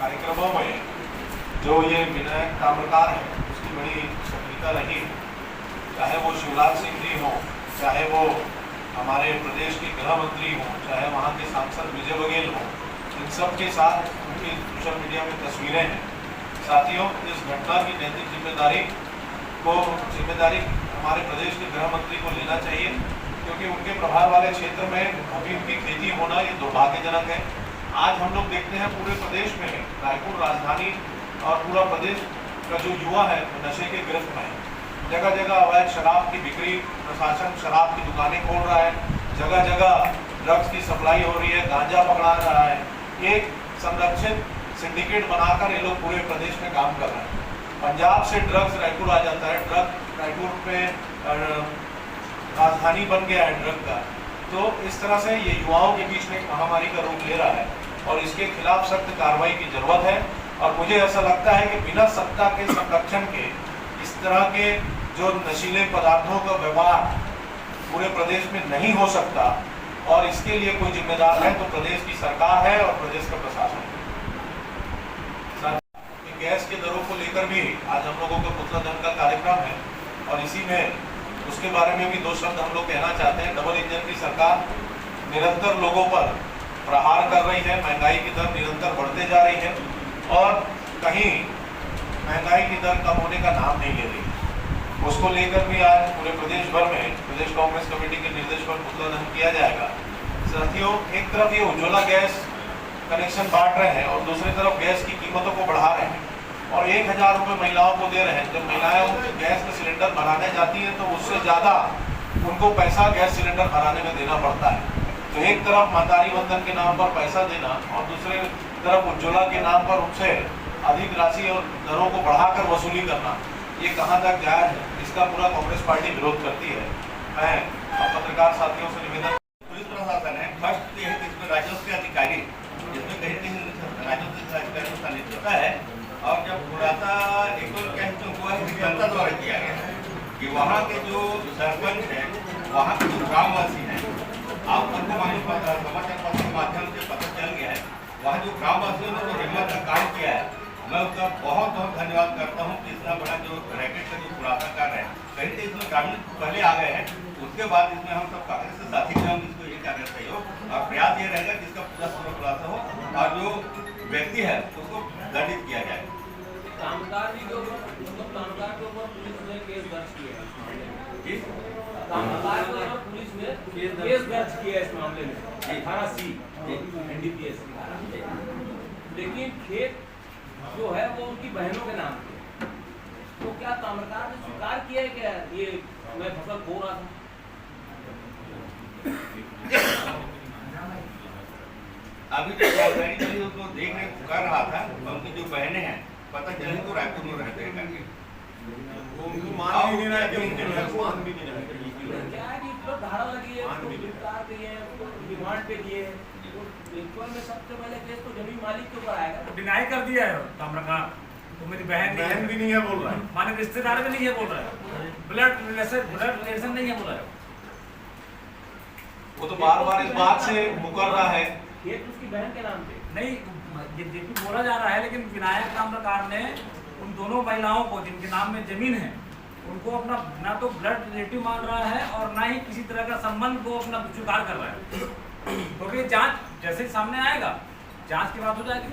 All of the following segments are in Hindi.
कार्यक्रमों में जो ये विनायक ताम्रकार है उसकी बड़ी सक्रियता रही, चाहे वो शिवराज सिंह जी हों, चाहे वो हमारे प्रदेश के गृह मंत्री हों, चाहे वहाँ के सांसद विजय बघेल हों, इन सब के साथ उनकी सोशल मीडिया में तस्वीरें हैं। साथियों, इस घटना की नैतिक जिम्मेदारी हमारे प्रदेश के गृह मंत्री को लेना चाहिए, क्योंकि उनके प्रभार वाले क्षेत्र में अभी उनकी खेती होना ये दुर्भाग्यजनक है। आज हम लोग देखते हैं पूरे प्रदेश में रायपुर राजधानी और पूरा प्रदेश का जो युवा है वो नशे के गिरफ्त में है। जगह जगह अवैध शराब की बिक्री, प्रशासन शराब की दुकानें खोल रहा है, जगह जगह ड्रग्स की सप्लाई हो रही है, गांजा पकड़ा रहा है। एक संरक्षित सिंडिकेट बनाकर ये लोग पूरे प्रदेश में काम कर रहे हैं। पंजाब से ड्रग्स रायपुर आ जाता है, ड्रग रायपुर में राजधानी बन गया है ड्रग का। तो इस तरह से ये युवाओं के बीच में महामारी का रूप ले रहा है और इसके खिलाफ सख्त कार्रवाई की जरूरत है। और मुझे ऐसा लगता है कि बिना सत्ता के संरक्षण के इस तरह के जो नशीले पदार्थों का व्यवहार पूरे प्रदेश में नहीं हो सकता, और इसके लिए कोई जिम्मेदार है तो प्रदेश की सरकार है और प्रदेश का प्रशासन है। गैस के दरों को लेकर भी आज हम लोगों का पुतला दहन का कार्यक्रम है और इसी में उसके बारे में भी दो शब्द हम लोग कहना चाहते हैं। डबल इंजन की सरकार निरंतर लोगों पर प्रहार कर रही है, महंगाई की दर निरंतर बढ़ते जा रही है और कहीं महंगाई की दर कम होने का नाम नहीं ले रही। उसको लेकर भी आज पूरे प्रदेश भर में प्रदेश कांग्रेस कमेटी के निर्देश पर पुतला दहन किया जाएगा। साथियों, एक तरफ ये उज्ज्वला गैस कनेक्शन बांट रहे हैं और दूसरी तरफ गैस की कीमतों को बढ़ा रहे हैं और 1000 रुपये महिलाओं को दे रहे हैं। जब महिलाएं गैस का सिलेंडर भराने जाती हैं तो उससे ज़्यादा उनको पैसा गैस सिलेंडर भराने में देना पड़ता है। तो एक तरफ महतारी वंदन के नाम पर पैसा देना और दूसरे तरफ उज्ज्वला के नाम पर उनसे अधिक राशि और दरों को बढ़ाकर वसूली करना, ये कहाँ तक जायज़ है, इसका पूरा कांग्रेस पार्टी विरोध करती है। मैं पत्रकार साथियों से निवेदन, पुलिस प्रशासन है फर्स्ट ये है कि इसमें राजस्व के अधिकारी, जिसमें कहीं कहीं राजस्व के अधिकारियों का नेतृत्व है। और जब खुलासा एक हुआ है जनता द्वारा किया गया है कि वहाँ के जो सरपंच है, वहाँ के जो ग्रामवासी हैं, आप सबको समाचार पत्र के माध्यम से पता चल गया है, वहाँ जो ग्रामवासियों ने जो हिम्मत का काम किया है, मैं उसका बहुत बहुत धन्यवाद करता हूँ कि इतना बड़ा जो रैकेट का जो खुलासा कर रहे हैं। कहीं से इसमें ग्रामीण पहले आ गए हैं, उसके बाद इसमें हम सब कांग्रेस से साथी में हम इसको ये करना चाहिए और प्रयास ये रहेगा कि इसका पूरा खुलासा हो और जो व्यक्ति है उसको दंडित किया जाए। कामगार के ऊपर पुलिस ने केस दर्ज किया है। कामगार के ऊपर पुलिस ने केस दर्ज किया है इस मामले में 18C NDPS। लेकिन खेत जो है वो उनकी बहनों के नाम पे। तो क्या कामगार ने स्वीकार किया है क्या ये मैं फसल खो रहा था? अभी जो जानकारी मिली उसको देखने कर रहा था, उनकी जो बहनें हैं पता चली तो रायपुर में रहते हैं करके वो मान भी नहीं रहा क्या है कि धारा लगी है, गिरफ्तार किए हैं, रिमांड पे दिए हैं। एक्चुअल में सबसे पहले केस तो जमीन मालिक के ऊपर आएगा। डिनाई कर दिया है ताम्रकार, तो मेरी बहन भी नहीं है बोल रहा है, माने रिश्तेदार भी नहीं है बोल रहा है, ब्लड रिलेशन नहीं है बोल रहा है। वो तो बार बार इस बात से मुकर रहा है। खेत उसकी बहन के नाम पे नहीं, ये बोला जा रहा है, लेकिन विनायक ताम्रकार ने उन दोनों महिलाओं को जिनके नाम में जमीन है उनको अपना ना तो ब्लड रिलेटिव मान रहा है और ना ही किसी तरह का संबंध को अपना स्वीकार कर रहा है। क्योंकि तो जांच जैसे सामने आएगा, जांच की बात हो जाएगी।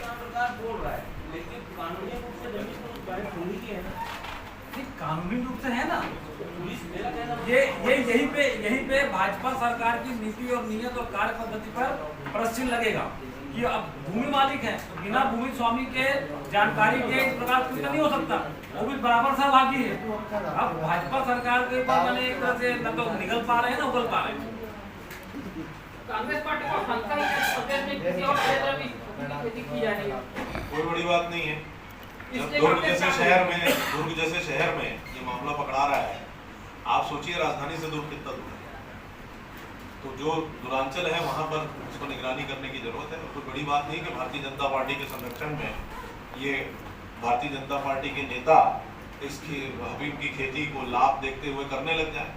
ताम्रकार बोल रहा है, लेकिन कानूनी रूप से जमीन तो उस बहन खुली की है ना। कानूनी रूप से है ना। पुलिस मेरा कहना ये यहीं पे भाजपा सरकार की नीति और नियत और कार्य पद्धति पर प्रश्न लगेगा कि अब भूमि मालिक है तो बिना भूमि स्वामी के जानकारी के इस प्रकार कुछ नहीं हो सकता, वो भी बराबर सहभागी है। अब भाजपा सरकार के ऊपर मैंने एक तरह से न तो निकल पा रहे हैं ना उगल पा रहे हैं। कांग्रेस पार्टी को शंका है कि प्रदेश में किसी और क्षेत्र में खेती की जा रही है। कोई बड़ी बात नहीं है। जब दुर्ग जैसे शहर में ये मामला पकड़ा रहा है, आप सोचिए राजधानी से दूर कितना दूर है। तो जो दूरांचल है वहाँ पर उसको निगरानी करने की जरूरत है। और कोई बड़ी बात नहीं कि भारतीय जनता पार्टी के संरक्षण में ये भारतीय जनता पार्टी के नेता इसकी हबीब की खेती को लाभ देखते हुए करने लग जाए।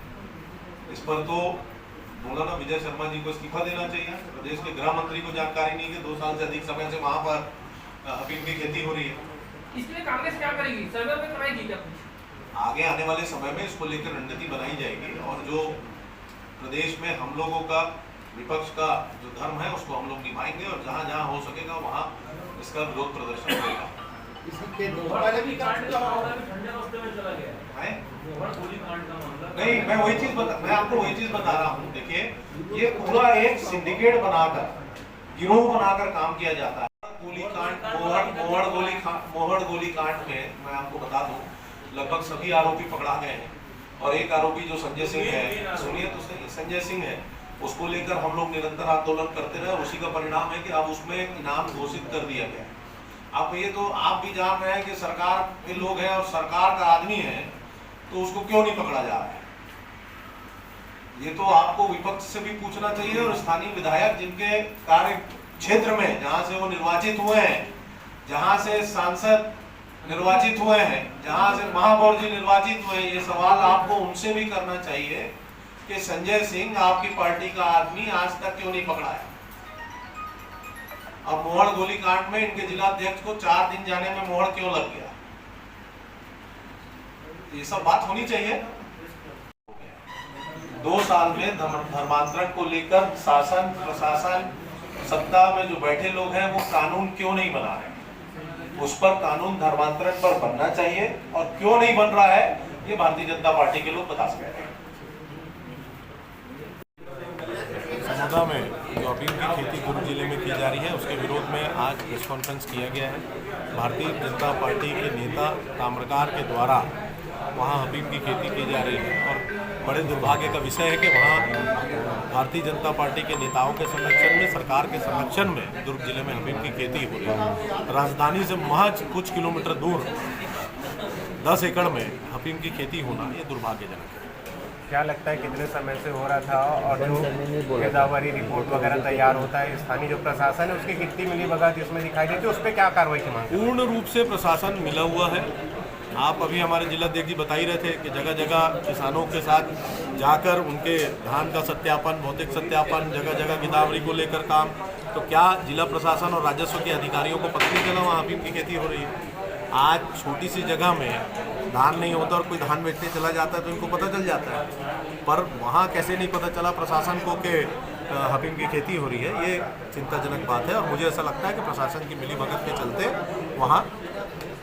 इस पर तो मौलाना विजय शर्मा जी को इस्तीफा देना चाहिए। प्रदेश के गृह मंत्री को जानकारी नहीं कि 2 साल से अधिक समय से वहाँ पर अफीम की खेती हो रही है। इसलिए कांग्रेस क्या करेगी, सर्वे पे कराएगी क्या कुछ? आगे आने वाले समय में इसको लेकर रणनीति बनाई जाएगी और जो प्रदेश में हम लोगों का विपक्ष का जो धर्म है उसको हम लोग निभाएंगे और जहाँ जहाँ हो सकेगा वहाँ इसका विरोध प्रदर्शन होगा। नहीं, मैं आपको वही चीज बता रहा हूँ। देखिए, ये पूरा एक सिंडिकेट बनाकर, गिरोह बनाकर काम किया जाता है। मोहड़ गोली कांड में मैं आपको बता दूं, लगभग सभी आरोपी पकड़ा गए हैं और एक आरोपी जो संजय सिंह है, सुनिए तो सही, संजय सिंह है, उसको लेकर हम लोग निरंतर आंदोलन करते रहे और उसी का परिणाम है कि अब उसमें इनाम घोषित कर दिया गया। अब ये तो आप भी जान रहे हैं कि सरकार के लोग हैं और सरकार का आदमी है, तो उसको क्यों नहीं पकड़ा जा रहा है? ये तो आपको विपक्ष से भी पूछना चाहिए और स्थानीय विधायक जिनके कार्य क्षेत्र में, जहां से वो निर्वाचित हुए हैं, जहां से सांसद निर्वाचित हुए हैं, जहां से महापौर जी निर्वाचित हुए हैं, ये सवाल आपको उनसे भी करना चाहिए कि संजय सिंह आपकी पार्टी का आदमी आज तक क्यों नहीं पकड़ा है? अब मोहड़ गोली कांड में इनके जिला अध्यक्ष को 4 दिन जाने में मोहड़ क्यों लग गया? ये सब बात होनी चाहिए। 2 साल में धर्मांतरण को लेकर शासन प्रशासन सत्ता में जो बैठे लोग हैं वो कानून क्यों नहीं बना रहे? उस पर कानून धर्मांतरण पर बनना चाहिए और क्यों नहीं बन रहा है ये भारतीय जनता पार्टी के लोग बता सकते हैं। समुद्रा में जो अफीम की खेती दुर्ग जिले में की जा रही है उसके विरोध में आज प्रेस कॉन्फ्रेंस किया गया है। भारतीय जनता पार्टी के नेता ताम्रकार के द्वारा वहाँ अफीम की खेती की जा रही है और बड़े दुर्भाग्य का विषय है कि वहाँ भारतीय जनता पार्टी के नेताओं के संरक्षण में, सरकार के संरक्षण में दुर्ग जिले में अफीम की खेती हो रही है। राजधानी से महज कुछ किलोमीटर दूर 10 एकड़ में अफीम की खेती होना ये दुर्भाग्यजनक है। क्या लगता है कितने समय से हो रहा था और जो गिरदावरी रिपोर्ट वगैरह तैयार होता है, स्थानीय जो प्रशासन है उसकी कितनी मिलीभगत इसमें दिखाई देती है, उस पर क्या कार्रवाई की मांग? पूर्ण रूप से प्रशासन मिला हुआ है। आप अभी हमारे जिलाध्यक्ष जी बता ही रहे थे कि जगह जगह किसानों के साथ जाकर उनके धान का सत्यापन, भौतिक सत्यापन, जगह जगह गिरदावरी को लेकर काम, तो क्या जिला प्रशासन और राजस्व के अधिकारियों को पता नहीं चला वहाँ अफीम की खेती हो रही है? आज छोटी सी जगह में धान नहीं होता और कोई धान बेचने चला जाता है तो इनको पता चल जाता है, पर वहाँ कैसे नहीं पता चला प्रशासन को कि अफीम की खेती हो रही है? ये चिंताजनक बात है और मुझे ऐसा लगता है कि प्रशासन की मिलीभगत के चलते वहाँ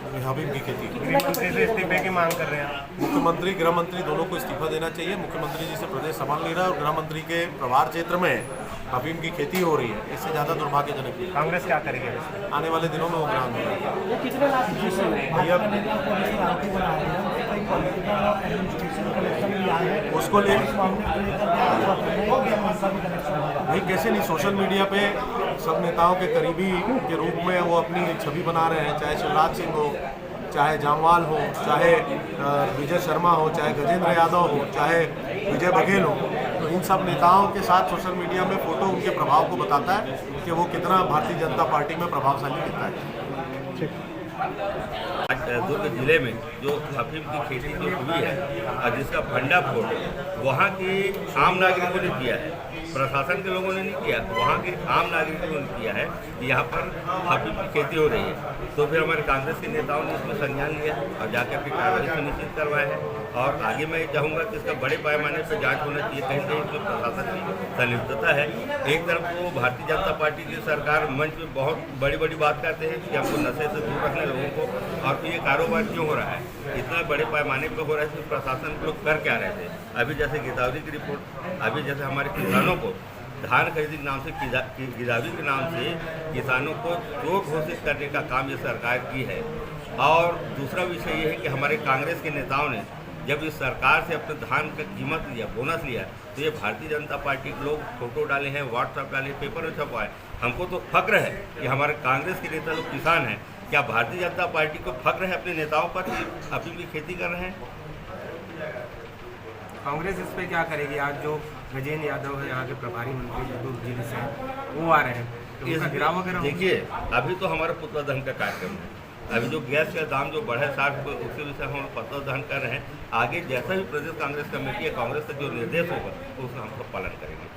अफीम की खेती। गृहमंत्री से इस्तीफे की मांग कर रहे हैं। मुख्यमंत्री, गृह मंत्री दोनों को इस्तीफा देना चाहिए। मुख्यमंत्री जी से प्रदेश संभाल नहीं रहा और गृह मंत्री के प्रभार क्षेत्र में अफीम की खेती हो रही है, इससे ज़्यादा दुर्भाग्यजनक है। कांग्रेस क्या करेगी? आने वाले दिनों में उग्र आंदोलन उसको ले भाई कैसे नहीं, सोशल मीडिया पे सब नेताओं के करीबी के रूप में वो अपनी छवि बना रहे हैं, चाहे शिवराज सिंह हो, चाहे जामवाल हो, चाहे विजय शर्मा हो, चाहे गजेंद्र यादव हो, चाहे विजय बघेल हो, तो इन सब नेताओं के साथ सोशल मीडिया में फोटो उनके प्रभाव को बताता है कि वो कितना भारतीय जनता पार्टी में प्रभावशाली कितना है। आज दुर्ग जिले में जो अफीम की खेती जो हुई है और जिसका भंडाफोड़ वहाँ के आम नागरिकों ने किया है, प्रशासन के लोगों ने नहीं किया, वहाँ के आम नागरिकों ने किया है कि यहाँ पर अफीम की खेती हो रही है। तो फिर हमारे कांग्रेस के नेताओं ने इसमें संज्ञान लिया और जाकर के कार्रवाई सुनिश्चित करवाए है और आगे मैं चाहूँगा कि इसका बड़े पैमाने पर जाँच होना चाहिए। कहीं कहीं इसमें प्रशासन की संलिप्तता है। एक तरफ तो भारतीय जनता पार्टी की सरकार मंच में बहुत बड़ी बड़ी बात करते हैं कि हमको नशे से दूर रखने लोगों को, और ये कारोबार क्यों हो रहा है, इतना बड़े पैमाने पर हो रहा है, तो प्रशासन लोग कर क्या रहे थे? अभी जैसे गिरदावरी की रिपोर्ट, अभी जैसे हमारे किसानों को धान खरीदी के नाम से, गिरदावरी के नाम से किसानों को चोर घोषित करने का काम ये सरकार की है। और दूसरा विषय ये है कि हमारे कांग्रेस के नेताओं ने जब इस सरकार से अपने धान का कीमत लिया, बोनस लिया, तो ये भारतीय जनता पार्टी के लोग फोटो डाले हैं, व्हाट्सएप डाले, पेपर में छपवाए। हमको तो फक्र है कि हमारे कांग्रेस के नेता लोग किसान हैं। क्या भारतीय जनता पार्टी को फक्र है अपने नेताओं पर कि अफीम की खेती कर रहे हैं? कांग्रेस इस पे क्या करेगी? आज जो गजेंद्र यादव है यहाँ के प्रभारी मंत्री दुर्ग जिले से, वो आ रहे हैं, तो इसका गिराव वगैरह देखिए, अभी तो हमारा पुतला दहन का कार्यक्रम है। अभी जो गैस का दाम जो बढ़ा है 60 रुपये, उसके विषय हम पुतला दहन कर रहे हैं। आगे जैसा भी प्रदेश कांग्रेस कमेटी या कांग्रेस का जो निर्देश होगा उसका हम पालन करेंगे।